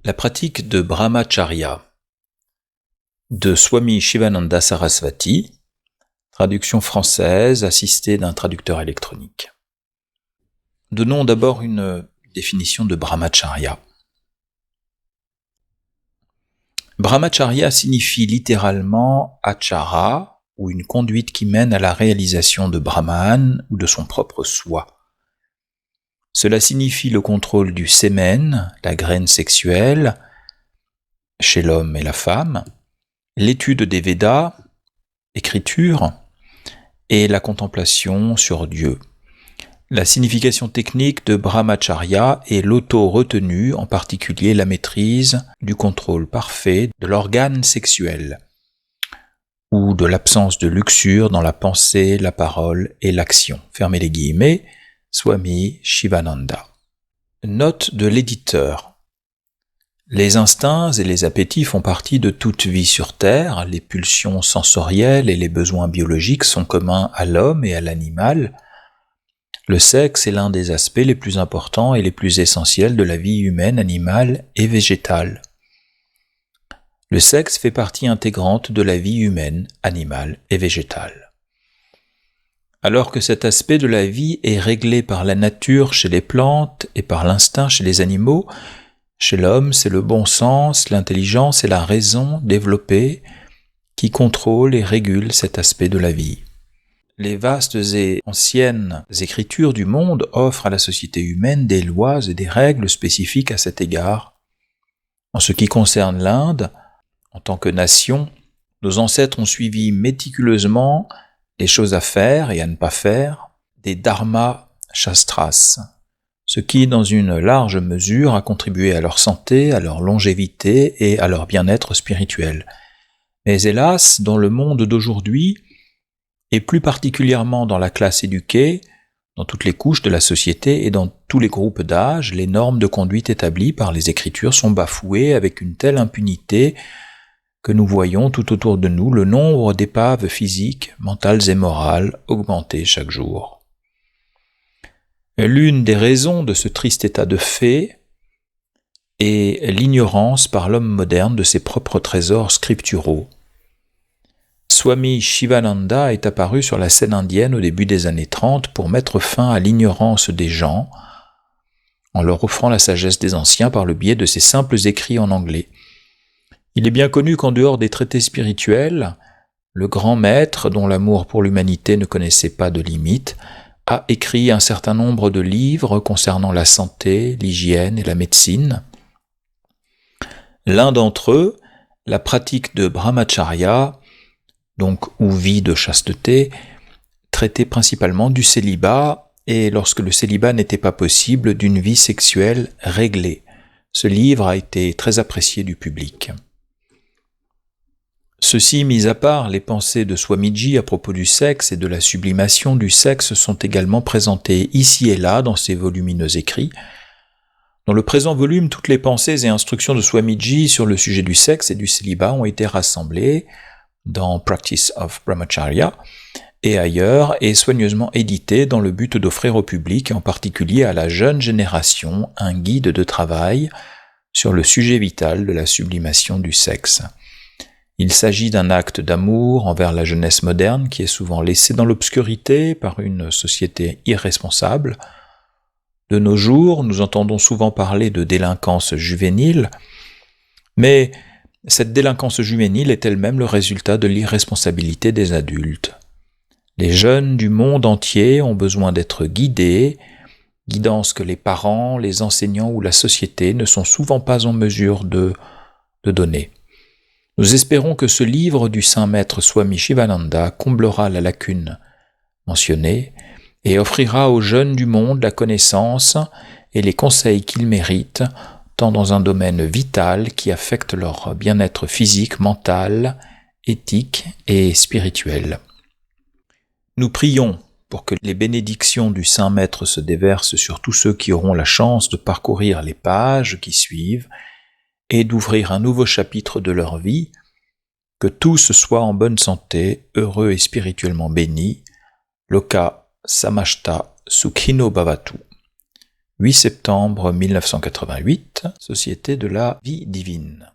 La pratique de Brahmacharya de Swami Shivananda Sarasvati, traduction française assistée d'un traducteur électronique. Donnons d'abord une définition de Brahmacharya. Brahmacharya signifie littéralement achara, ou une conduite qui mène à la réalisation de Brahman ou de son propre soi. Cela signifie le contrôle du semen, la graine sexuelle, chez l'homme et la femme, l'étude des Védas, écriture, et la contemplation sur Dieu. La signification technique de Brahmacharya est l'auto-retenue, en particulier la maîtrise du contrôle parfait de l'organe sexuel, ou de l'absence de luxure dans la pensée, la parole et l'action. Fermez les guillemets, Swami Shivananda. Note de l'éditeur. Les instincts et les appétits font partie de toute vie sur Terre. Les pulsions sensorielles et les besoins biologiques sont communs à l'homme et à l'animal. Le sexe est l'un des aspects les plus importants et les plus essentiels de la vie humaine, animale et végétale. Le sexe fait partie intégrante de la vie humaine, animale et végétale. Alors que cet aspect de la vie est réglé par la nature chez les plantes et par l'instinct chez les animaux, chez l'homme, c'est le bon sens, l'intelligence et la raison développées qui contrôlent et régulent cet aspect de la vie. Les vastes et anciennes écritures du monde offrent à la société humaine des lois et des règles spécifiques à cet égard. En ce qui concerne l'Inde, en tant que nation, nos ancêtres ont suivi méticuleusement les choses à faire et à ne pas faire, des dharma shastras, ce qui, dans une large mesure, a contribué à leur santé, à leur longévité et à leur bien-être spirituel. Mais hélas, dans le monde d'aujourd'hui, et plus particulièrement dans la classe éduquée, dans toutes les couches de la société et dans tous les groupes d'âge, les normes de conduite établies par les Écritures sont bafouées avec une telle impunité que nous voyons tout autour de nous le nombre d'épaves physiques, mentales et morales augmenter chaque jour. L'une des raisons de ce triste état de fait est l'ignorance par l'homme moderne de ses propres trésors scripturaux. Swami Shivananda est apparu sur la scène indienne au début des années 30 pour mettre fin à l'ignorance des gens, en leur offrant la sagesse des anciens par le biais de ses simples écrits en anglais. Il est bien connu qu'en dehors des traités spirituels, le grand maître, dont l'amour pour l'humanité ne connaissait pas de limite, a écrit un certain nombre de livres concernant la santé, l'hygiène et la médecine. L'un d'entre eux, la pratique de Brahmacharya, donc ou vie de chasteté, traitait principalement du célibat et, lorsque le célibat n'était pas possible, d'une vie sexuelle réglée. Ce livre a été très apprécié du public. Ceci mis à part, les pensées de Swamiji à propos du sexe et de la sublimation du sexe sont également présentées ici et là dans ses volumineux écrits. Dans le présent volume, toutes les pensées et instructions de Swamiji sur le sujet du sexe et du célibat ont été rassemblées dans Practice of Brahmacharya et ailleurs et soigneusement éditées dans le but d'offrir au public, en particulier à la jeune génération, un guide de travail sur le sujet vital de la sublimation du sexe. Il s'agit d'un acte d'amour envers la jeunesse moderne qui est souvent laissée dans l'obscurité par une société irresponsable. De nos jours, nous entendons souvent parler de délinquance juvénile, mais cette délinquance juvénile est elle-même le résultat de l'irresponsabilité des adultes. Les jeunes du monde entier ont besoin d'être guidés, guidance que les parents, les enseignants ou la société ne sont souvent pas en mesure de donner. Nous espérons que ce livre du saint maître Swami Shivananda comblera la lacune mentionnée et offrira aux jeunes du monde la connaissance et les conseils qu'ils méritent, tant dans un domaine vital qui affecte leur bien-être physique, mental, éthique et spirituel. Nous prions pour que les bénédictions du saint maître se déversent sur tous ceux qui auront la chance de parcourir les pages qui suivent et d'ouvrir un nouveau chapitre de leur vie, que tous soient en bonne santé, heureux et spirituellement bénis, Loka Samashta Sukhino Bhavatu. 8 septembre 1988, Société de la vie divine.